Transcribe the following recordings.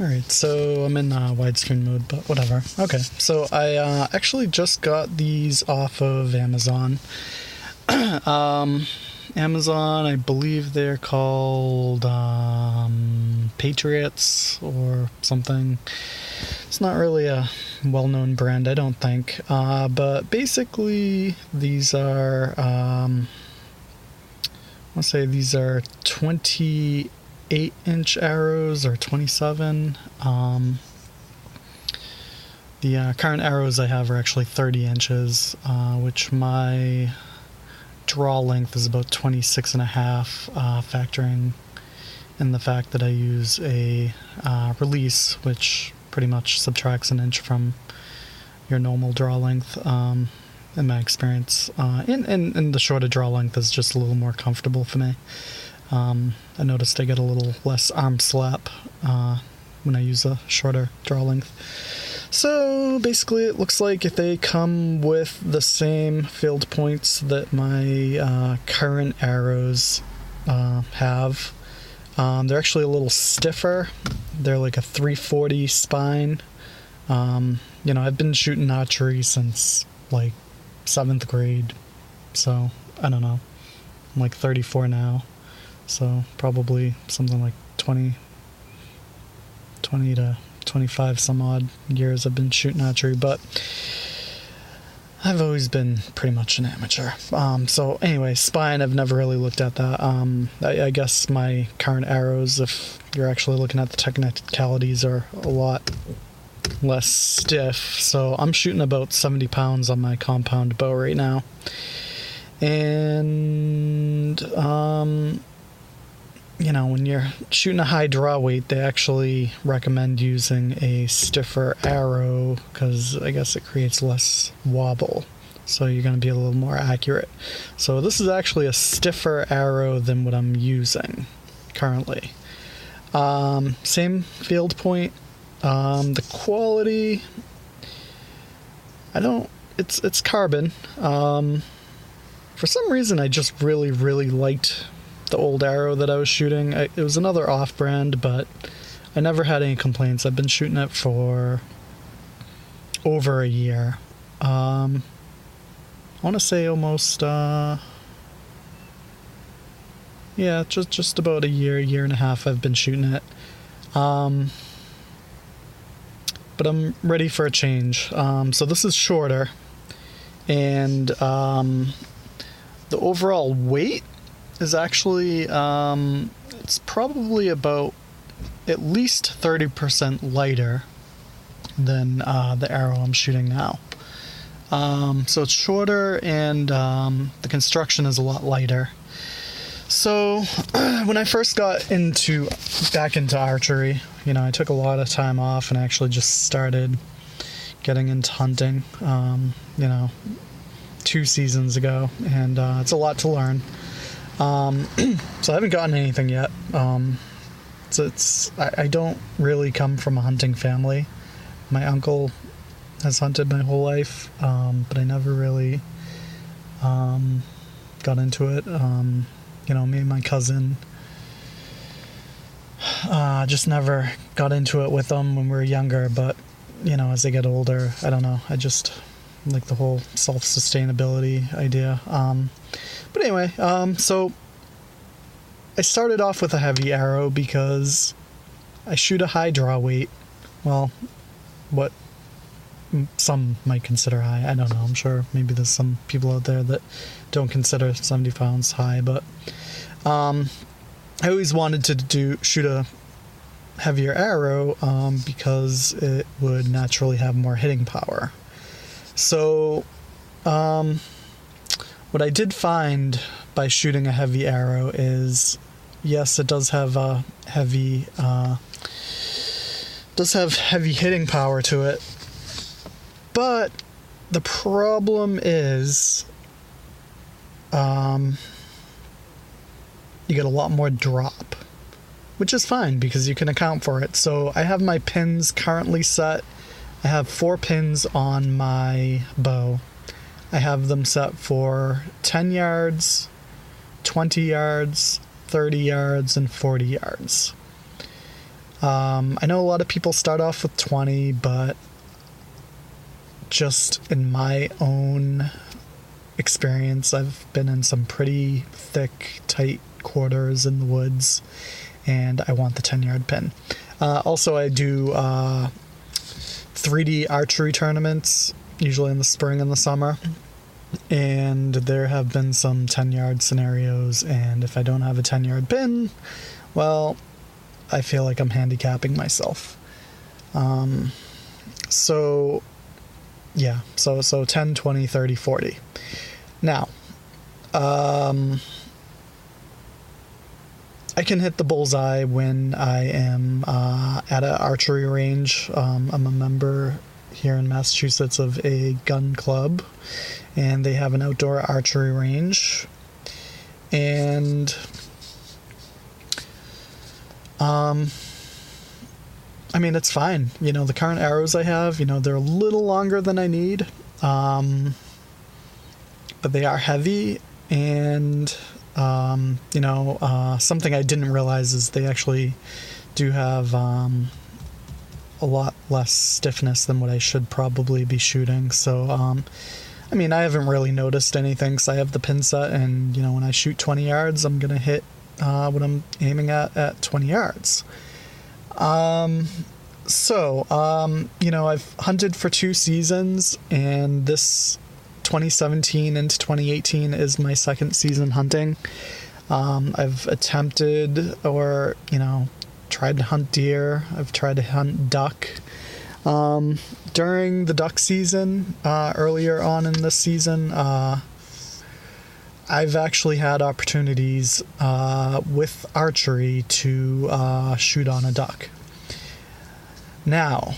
Alright, so I'm in widescreen mode, but whatever. Okay, so I actually just got these off of Amazon. Amazon, I believe they're called Patriots or something. It's not really a well-known brand, I don't think. But basically, these are, I'll say these are 28-inch arrows or 27. The current arrows I have are actually 30 inches, which my draw length is about 26 and a half, factoring in the fact that I use a release, which pretty much subtracts an inch from your normal draw length. In my experience, and the shorter draw length is just a little more comfortable for me. I noticed I get a little less arm slap when I use a shorter draw length. So basically it looks like if they come with the same field points that my current arrows have. They're actually a little stiffer. They're like a 340 spine. I've been shooting archery since like 7th grade, so I don't know, I'm like 34 now, so probably something like 20 to 25 some odd years I've been shooting archery, but I've always been pretty much an amateur. So anyway, spine, I've never really looked at that. I guess my current arrows, if you're actually looking at the technicalities, are a lot less stiff. So I'm shooting about 70 pounds on my compound bow right now. And, when you're shooting a high draw weight, they actually recommend using a stiffer arrow because I guess it creates less wobble. So you're going to be a little more accurate. So this is actually a stiffer arrow than what I'm using currently. Same field point. The quality, it's carbon. For some reason, I just really, really liked the old arrow that I was shooting. It was another off-brand, but I never had any complaints. I've been shooting it for over a year. I want to say almost, just about a year and a half I've been shooting it. But I'm ready for a change. So this is shorter, and the overall weight is actually, it's probably about at least 30% lighter than the arrow I'm shooting now. So it's shorter, and the construction is a lot lighter. So when I first got back into archery, I took a lot of time off and actually just started getting into hunting, 2 seasons ago, and it's a lot to learn. So I haven't gotten anything yet. I don't really come from a hunting family. My uncle has hunted my whole life, but I never really got into it. Me and my cousin just never got into it with them when we were younger, but as I get older, I don't know, I just like the whole self-sustainability idea. But anyway, so I started off with a heavy arrow because I shoot a high draw weight. Well, what some might consider high. I don't know. I'm sure maybe there's some people out there that don't consider 70 pounds high, but I always wanted to shoot a heavier arrow because it would naturally have more hitting power. So what I did find by shooting a heavy arrow is, yes, it does have a heavy hitting power to it, but the problem is you get a lot more drop, which is fine because you can account for it. So I have my pins currently set. I have 4 pins on my bow. I have them set for 10 yards, 20 yards, 30 yards, and 40 yards. I know a lot of people start off with 20, but just in my own experience, I've been in some pretty thick, tight quarters in the woods, and I want the 10-yard pin. Also, I do 3D archery tournaments, usually in the spring and the summer, and there have been some 10-yard scenarios, and if I don't have a 10-yard pin, well, I feel like I'm handicapping myself. So 10, 20, 30, 40. Now, I can hit the bullseye when I am at an archery range. I'm a member here in Massachusetts of a gun club, and they have an outdoor archery range. And I mean, it's fine. The current arrows I have, they're a little longer than I need, but they are heavy, and something I didn't realize is they actually do have a lot less stiffness than what I should probably be shooting. So, I mean, I haven't really noticed anything, because I have the pin set, and, when I shoot 20 yards, I'm going to hit what I'm aiming at 20 yards. I've hunted for 2 seasons, and this 2017 into 2018 is my second season hunting. I've attempted or, tried to hunt deer. I've tried to hunt duck. During the duck season, earlier on in this season, I've actually had opportunities with archery to shoot on a duck. Now,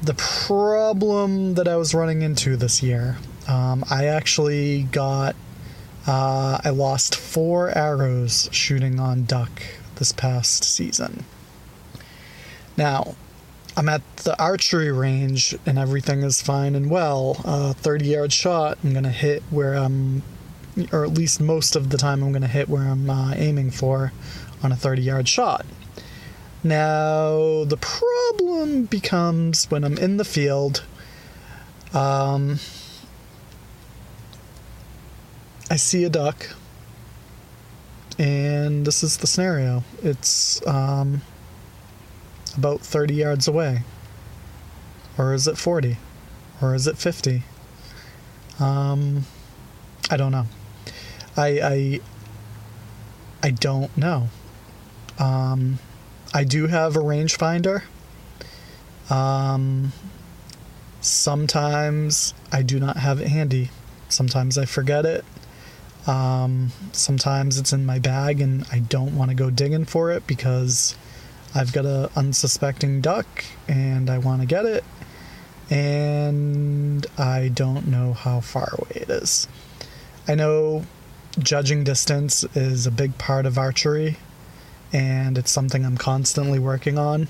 the problem that I was running into this year, I actually I lost 4 arrows shooting on duck this past season. Now, I'm at the archery range and everything is fine and well. 30-yard shot, I'm going to hit where or at least most of the time I'm going to hit where I'm aiming for on a 30-yard shot. Now, the problem becomes when I'm in the field, I see a duck, and this is the scenario. It's about 30 yards away. Or is it 40? Or is it 50? I don't know. I don't know. I do have a rangefinder. Sometimes I do not have it handy. Sometimes I forget it. Sometimes it's in my bag and I don't want to go digging for it because I've got a unsuspecting duck and I want to get it, and I don't know how far away it is. I know judging distance is a big part of archery, and it's something I'm constantly working on,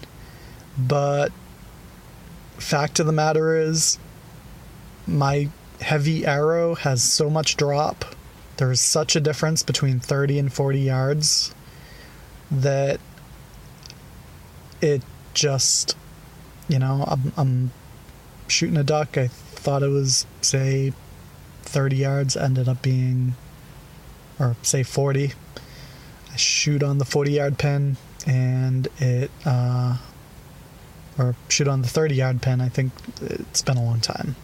but fact of the matter is my heavy arrow has so much drop. There's such a difference between 30 and 40 yards that it just, I'm shooting a duck. I thought it was, say, 30 yards, ended up being, or say 40. I shoot on the 40-yard pin, and it, or shoot on the 30-yard pin. I think it's been a long time.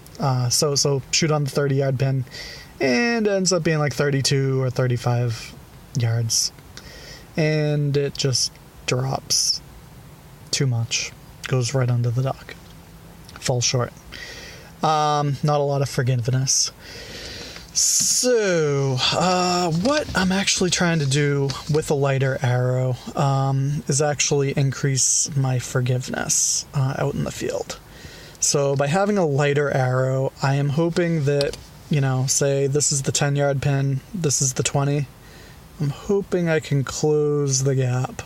So shoot on the 30-yard pin, and it ends up being like 32 or 35 yards. And it just drops too much. Goes right under the duck. Falls short. Not a lot of forgiveness. So, what I'm actually trying to do with a lighter arrow is actually increase my forgiveness out in the field. So by having a lighter arrow, I am hoping that, say this is the 10-yard pin, this is the 20. I'm hoping I can close the gap.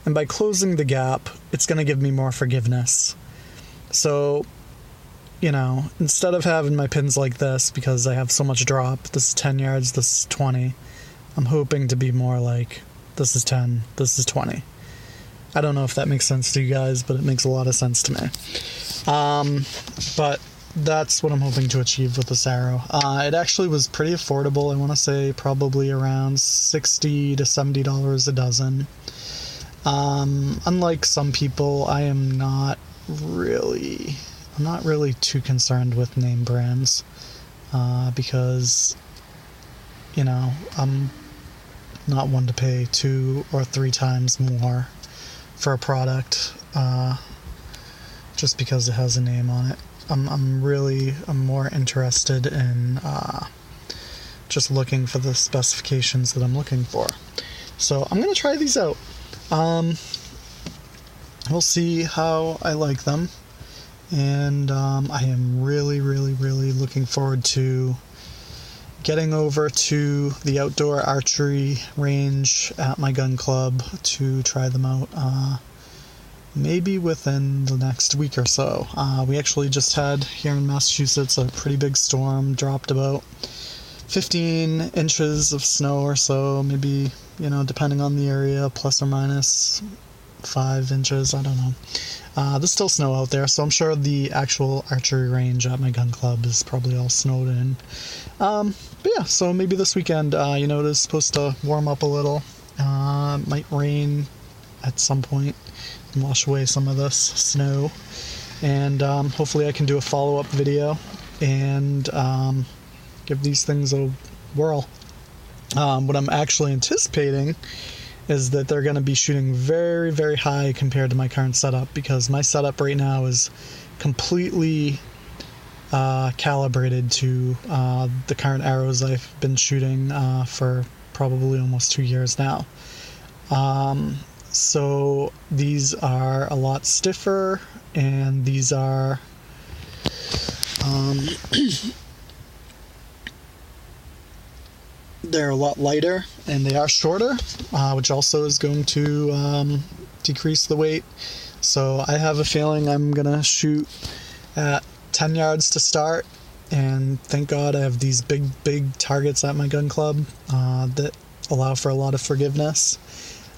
And by closing the gap, it's going to give me more forgiveness. So, instead of having my pins like this, because I have so much drop, this is 10 yards, this is 20, I'm hoping to be more like, this is 10, this is 20. I don't know if that makes sense to you guys, but it makes a lot of sense to me. But that's what I'm hoping to achieve with this arrow. It actually was pretty affordable. I want to say probably around $60 to $70 a dozen. Unlike some people, I'm not really too concerned with name brands, because, you know, I'm not one to pay 2 or 3 times more for a product, just because it has a name on it. I'm more interested in just looking for the specifications that I'm looking for. So I'm going to try these out. We'll see how I like them. And I am really looking forward to getting over to the outdoor archery range at my gun club to try them out. Maybe within the next week or so. We actually just had here in Massachusetts a pretty big storm, dropped about 15 inches of snow or so, maybe, you know, depending on the area, plus or minus 5 inches, I don't know. There's still snow out there, so I'm sure the actual archery range at my gun club is probably all snowed in. But yeah, so maybe this weekend, you know, it is supposed to warm up a little. Might rain at some point and wash away some of this snow, and hopefully I can do a follow-up video and give these things a whirl. What I'm actually anticipating is that they're going to be shooting very high compared to my current setup, because my setup right now is completely calibrated to the current arrows I've been shooting for probably almost 2 years now. So these are a lot stiffer, and these are they're a lot lighter, and they are shorter, which also is going to decrease the weight. So I have a feeling I'm gonna shoot at 10 yards to start, and thank God I have these big targets at my gun club that allow for a lot of forgiveness.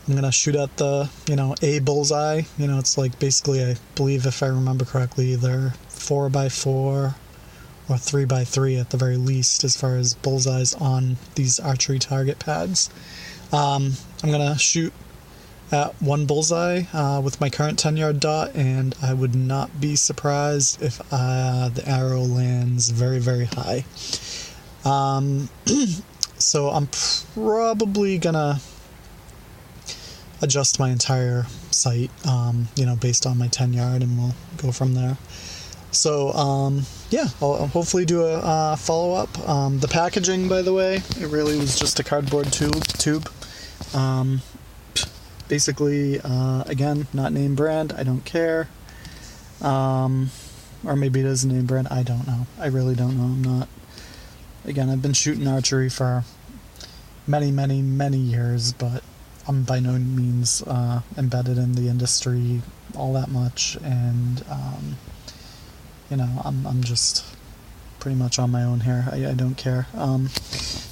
I'm gonna shoot at the, you know, a bullseye. You know, it's like basically, I believe if I remember correctly, they're 4x4 or 3x3 at the very least as far as bullseyes on these archery target pads. I'm gonna shoot at one bullseye with my current 10-yard dot, and I would not be surprised if the arrow lands very high. So I'm probably gonna adjust my entire sight, you know, based on my 10-yard, and we'll go from there. So, yeah, I'll hopefully do a follow-up. The packaging, by the way, it really was just a cardboard tube. Basically, again, not name brand, I don't care. Or maybe it is a name brand, I don't know. I really don't know. I'm not... Again, I've been shooting archery for many years, but I'm by no means embedded in the industry all that much, and you know, I'm just pretty much on my own here. I don't care.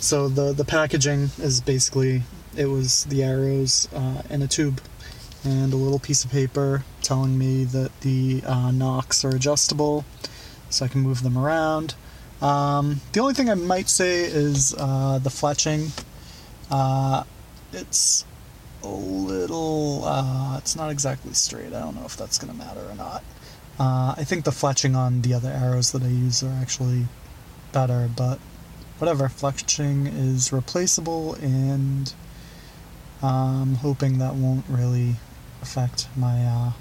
So the packaging is basically, it was the arrows in a tube and a little piece of paper telling me that the nocks are adjustable, so I can move them around. The only thing I might say is the fletching. It's a little, it's not exactly straight. I don't know if that's going to matter or not. I think the fletching on the other arrows that I use are actually better, but whatever. Fletching is replaceable, and I'm hoping that won't really affect my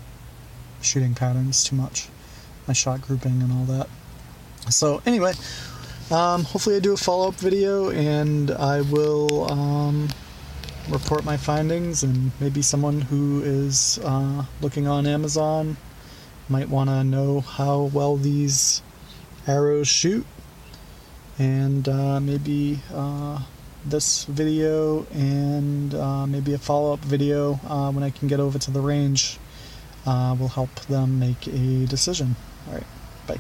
shooting patterns too much, my shot grouping and all that. So anyway, hopefully I do a follow-up video, and I will report my findings, and maybe someone who is looking on Amazon might want to know how well these arrows shoot, and maybe this video and maybe a follow-up video when I can get over to the range will help them make a decision. Alright, bye.